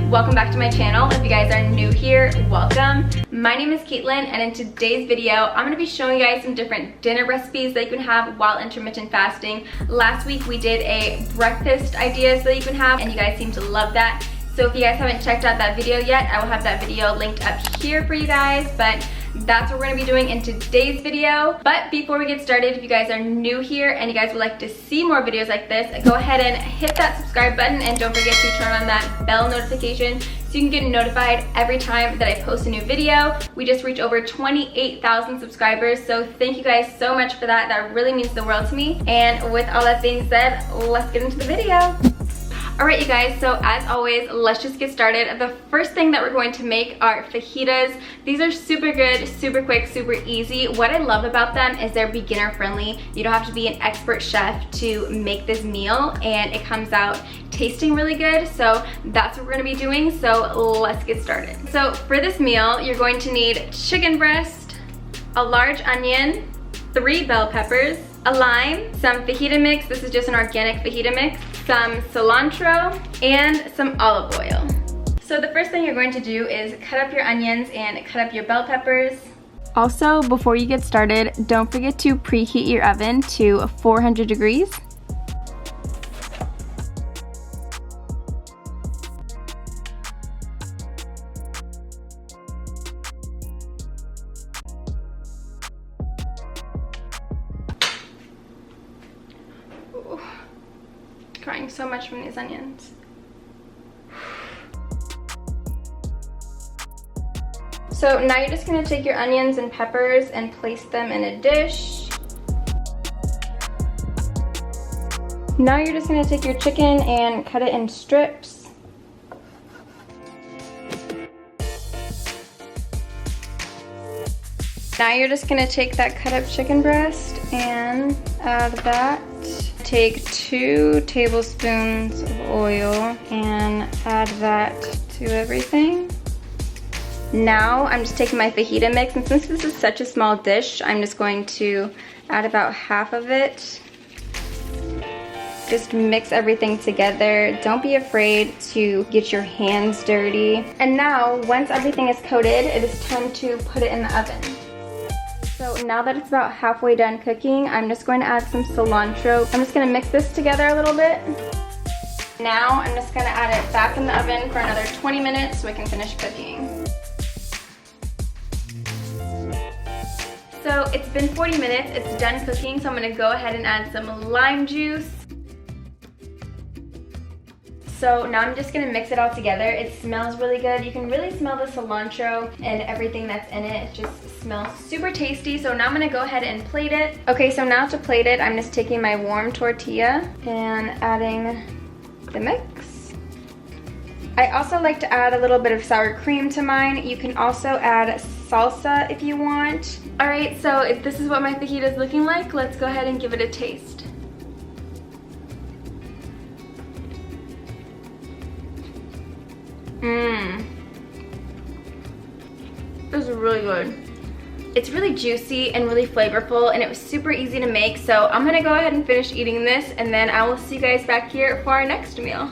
welcome back to my channel. If you guys are new here, welcome. My name is Caitlin, and in today's video, I'm gonna be showing you guys some different dinner recipes that you can have while intermittent fasting. Last week, we did a breakfast ideas that you can have, and you guys seem to love that. So if you guys haven't checked out that video yet, I will have that video linked up here for you guys, but that's what we're gonna be doing in today's video. But before we get started, if you guys are new here and you guys would like to see more videos like this, go ahead and hit that subscribe button and don't forget to turn on that bell notification so you can get notified every time that I post a new video. We just reached over 28,000 subscribers, so thank you guys so much for that. That really means the world to me. And with all that being said, let's get into the video. Alright you guys, so as always, let's just get started. The first thing that we're going to make are fajitas. These are super good, super quick, super easy. What I love about them is they're beginner friendly. You don't have to be an expert chef to make this meal, and it comes out tasting really good. So that's what we're gonna be doing, so let's get started. So for this meal, you're going to need chicken breast, a large onion, 3 bell peppers, a lime, some fajita mix, this is just an organic fajita mix, some cilantro, and some olive oil. So the first thing you're going to do is cut up your onions and cut up your bell peppers. Also, before you get started, don't forget to preheat your oven to 400 degrees. Crying so much from these onions. So now you're just gonna take your onions and peppers and place them in a dish. Now you're just gonna take your chicken and cut it in strips. Now you're just gonna take that cut up chicken breast and add that. Take 2 tablespoons of oil and add that to everything. Now I'm just taking my fajita mix, and since this is such a small dish, I'm just going to add about half of it. Just mix everything together. Don't be afraid to get your hands dirty. And now, once everything is coated, it is time to put it in the oven. So now that it's about halfway done cooking, I'm just going to add some cilantro. I'm just going to mix this together a little bit. Now I'm just going to add it back in the oven for another 20 minutes so it can finish cooking. So it's been 40 minutes, it's done cooking, so I'm going to go ahead and add some lime juice. So now I'm just gonna mix it all together. It smells really good. You can really smell the cilantro and everything that's in it. It just smells super tasty. So now I'm gonna go ahead and plate it. Okay, so now to plate it, I'm just taking my warm tortilla and adding the mix. I also like to add a little bit of sour cream to mine. You can also add salsa if you want. All right, so if this is what my fajita is looking like, let's go ahead and give it a taste. This is really good. It's really juicy and really flavorful, and it was super easy to make, so I'm gonna go ahead and finish eating this, and then I will see you guys back here for our next meal.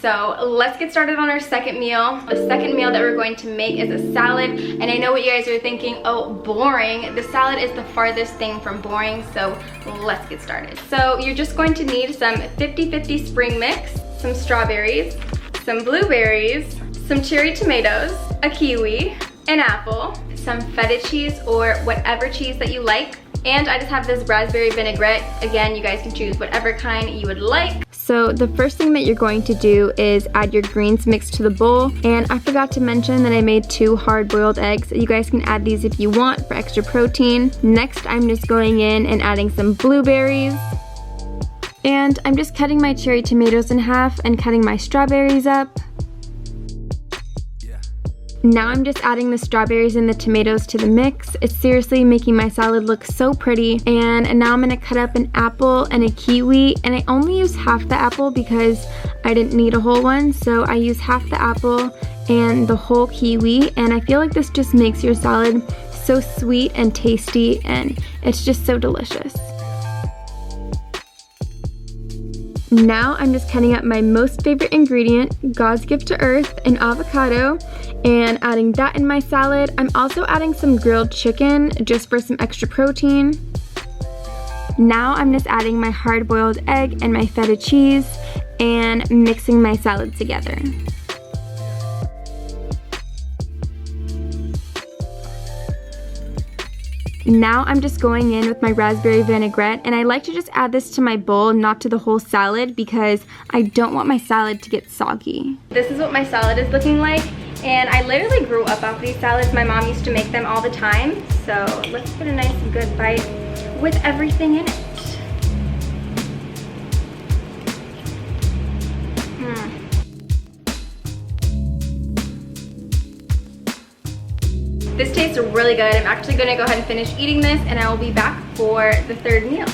So let's get started on our second meal. The second meal that we're going to make is a salad, and I know what you guys are thinking, oh, boring. The salad is the farthest thing from boring, so let's get started. So you're just going to need some 50-50 spring mix, some strawberries, some blueberries, some cherry tomatoes, a kiwi, an apple, some feta cheese or whatever cheese that you like, and I just have this raspberry vinaigrette. Again, you guys can choose whatever kind you would like. So the first thing that you're going to do is add your greens mix to the bowl, and I forgot to mention that I made 2 hard-boiled eggs. You guys can add these if you want for extra protein. Next, I'm just going in and adding some blueberries, and I'm just cutting my cherry tomatoes in half and cutting my strawberries up. Now I'm just adding the strawberries and the tomatoes to the mix. It's seriously making my salad look so pretty. And now I'm gonna cut up an apple and a kiwi, and I only use half the apple because I didn't need a whole one, so I use half the apple and the whole kiwi, and I feel like this just makes your salad so sweet and tasty, and it's just so delicious. Now I'm just cutting up my most favorite ingredient, God's gift to earth, an avocado, and adding that in my salad. I'm also adding some grilled chicken just for some extra protein. Now I'm just adding my hard-boiled egg and my feta cheese and mixing my salad together. Now I'm just going in with my raspberry vinaigrette, and I like to just add this to my bowl, not to the whole salad, because I don't want my salad to get soggy. This is what my salad is looking like, and I literally grew up off these salads. My mom used to make them all the time, so let's get a nice good bite with everything in it. This tastes really good. I'm actually gonna go ahead and finish eating this, and I will be back for the third meal.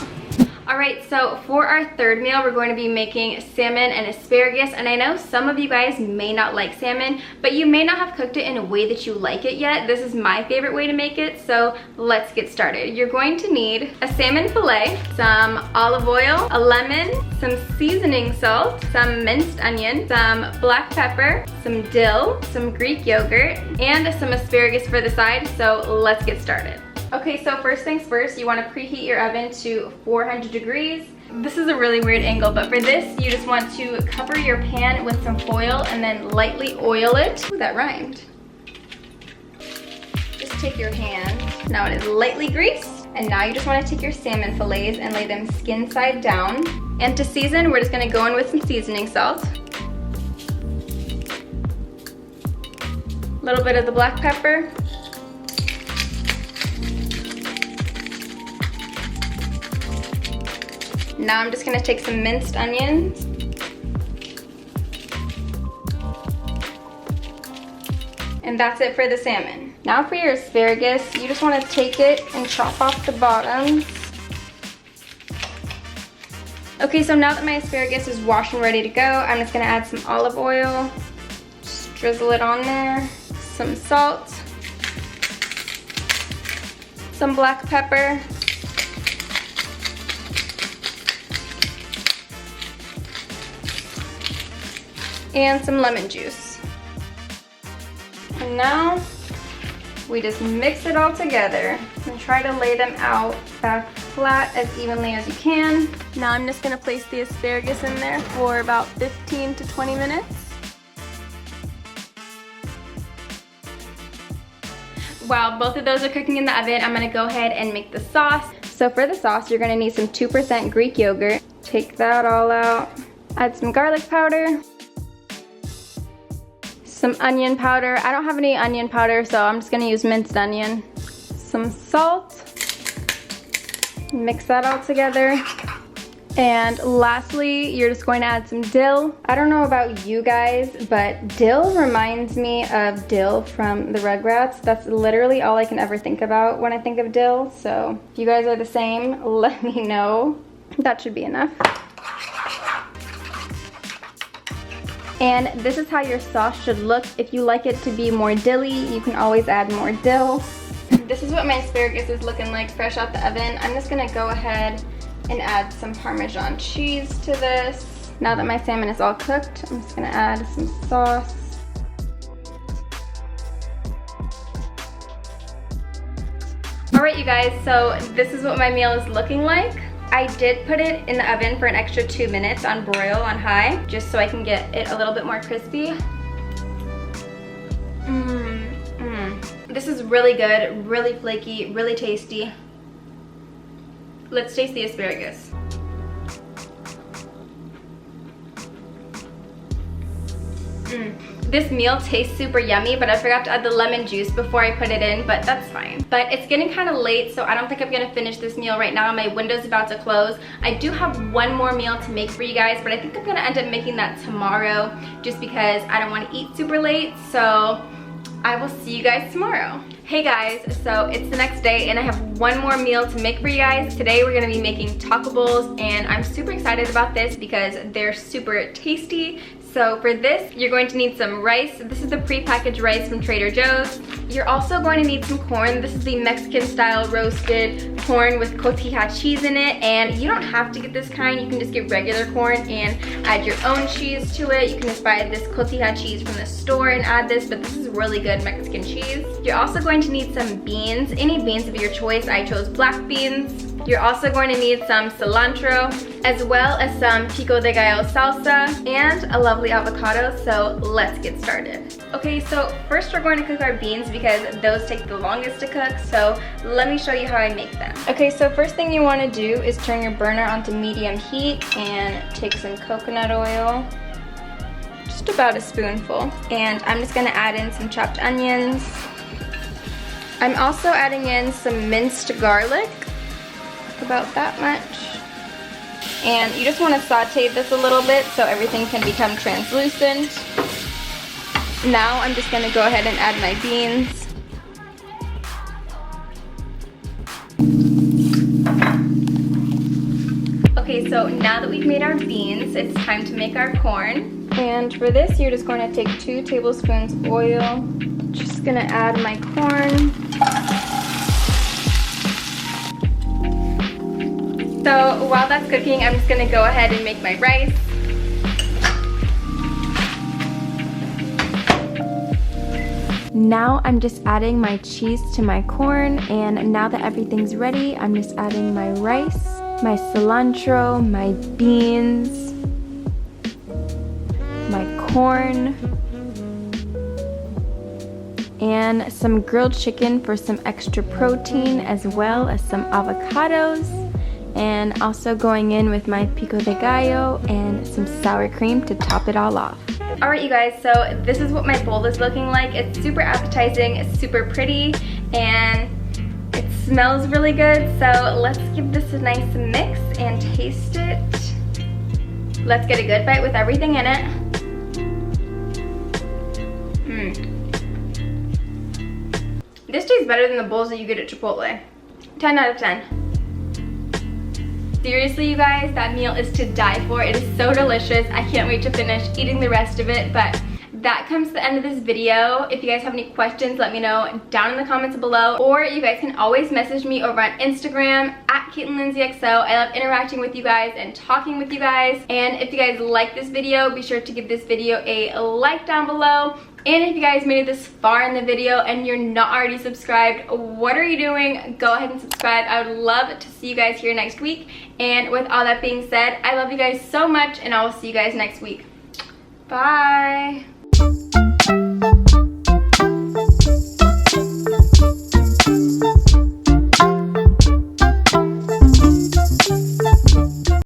Alright, so for our third meal, we're going to be making salmon and asparagus, and I know some of you guys may not like salmon, but you may not have cooked it in a way that you like it yet. This is my favorite way to make it, so let's get started. You're going to need a salmon fillet, some olive oil, a lemon, some seasoning salt, some minced onion, some black pepper, some dill, some Greek yogurt, and some asparagus for the side, so let's get started. Okay, so first things first, you want to preheat your oven to 400 degrees. This is a really weird angle, but for this, you just want to cover your pan with some foil and then lightly oil it. Ooh, that rhymed. Just take your hand. Now it is lightly greased. And now you just want to take your salmon fillets and lay them skin side down. And to season, we're just going to go in with some seasoning salt. A little bit of the black pepper. Now I'm just gonna take some minced onions. And that's it for the salmon. Now for your asparagus, you just wanna take it and chop off the bottoms. Okay, so now that my asparagus is washed and ready to go, I'm just gonna add some olive oil, just drizzle it on there, some salt, some black pepper, and some lemon juice. And now we just mix it all together and try to lay them out back flat as evenly as you can. Now I'm just gonna place the asparagus in there for about 15 to 20 minutes. While both of those are cooking in the oven, I'm gonna go ahead and make the sauce. So for the sauce, you're gonna need some 2% Greek yogurt. Take that all out. Add some garlic powder. Some onion powder. I don't have any onion powder, so I'm just gonna use minced onion. Some salt. Mix that all together. And lastly, you're just going to add some dill. I don't know about you guys, but dill reminds me of Dill from the Rugrats. That's literally all I can ever think about when I think of dill. So if you guys are the same, let me know. That should be enough. And this is how your sauce should look. If you like it to be more dilly, you can always add more dill. This is what my asparagus is looking like fresh out the oven. I'm just gonna go ahead and add some Parmesan cheese to this. Now that my salmon is all cooked, I'm just gonna add some sauce. All right, you guys, so this is what my meal is looking like. I did put it in the oven for an extra 2 minutes on broil on high, just so I can get it a little bit more crispy. This is really good, really flaky, really tasty. Let's taste the asparagus. This meal tastes super yummy, but I forgot to add the lemon juice before I put it in, but that's fine. But it's getting kind of late, so I don't think I'm gonna finish this meal right now. My window's about to close. I do have one more meal to make for you guys, but I think I'm gonna end up making that tomorrow just because I don't want to eat super late, so I will see you guys tomorrow. Hey guys, so it's the next day and I have one more meal to make for you guys. Today we're gonna be making taco bowls and I'm super excited about this because they're super tasty, So for this, you're going to need some rice. This is the prepackaged rice from Trader Joe's. You're also going to need some corn. This is the Mexican style roasted corn with cotija cheese in it. And you don't have to get this kind. You can just get regular corn and add your own cheese to it. You can just buy this cotija cheese from the store and add this, but this is really good Mexican cheese. You're also going to need some beans. Any beans of your choice. I chose black beans. You're also going to need some cilantro, as well as some pico de gallo salsa, and a lovely avocado, so let's get started. Okay, so first we're going to cook our beans because those take the longest to cook, so let me show you how I make them. Okay, so first thing you want to do is turn your burner onto medium heat and take some coconut oil, just about a spoonful, and I'm just going to add in some chopped onions. I'm also adding in some minced garlic, about that much, and you just want to saute this a little bit so everything can become translucent. Now I'm just going to go ahead and add my beans. Okay, so now that we've made our beans, it's time to make our corn. And for this, you're just going to take 2 tablespoons oil. Just going to add my corn. So while that's cooking, I'm just gonna go ahead and make my rice. Now I'm just adding my cheese to my corn, and now that everything's ready, I'm just adding my rice, my cilantro, my beans, my corn, and some grilled chicken for some extra protein, as well as some avocados. And also going in with my pico de gallo and some sour cream to top it all off. Alright you guys, so this is what my bowl is looking like. It's super appetizing, it's super pretty, and it smells really good. So let's give this a nice mix and taste it. Let's get a good bite with everything in it. This tastes better than the bowls that you get at Chipotle. 10 out of 10. Seriously, you guys, that meal is to die for. It is so delicious. I can't wait to finish eating the rest of it, but that comes to the end of this video. If you guys have any questions, let me know down in the comments below, or you guys can always message me over on Instagram at KaitlinLindsayXO. I love interacting with you guys and talking with you guys. And if you guys like this video, be sure to give this video a like down below. And if you guys made it this far in the video and you're not already subscribed, what are you doing? Go ahead and subscribe. I would love to see you guys here next week. And with all that being said, I love you guys so much, and I will see you guys next week. Bye.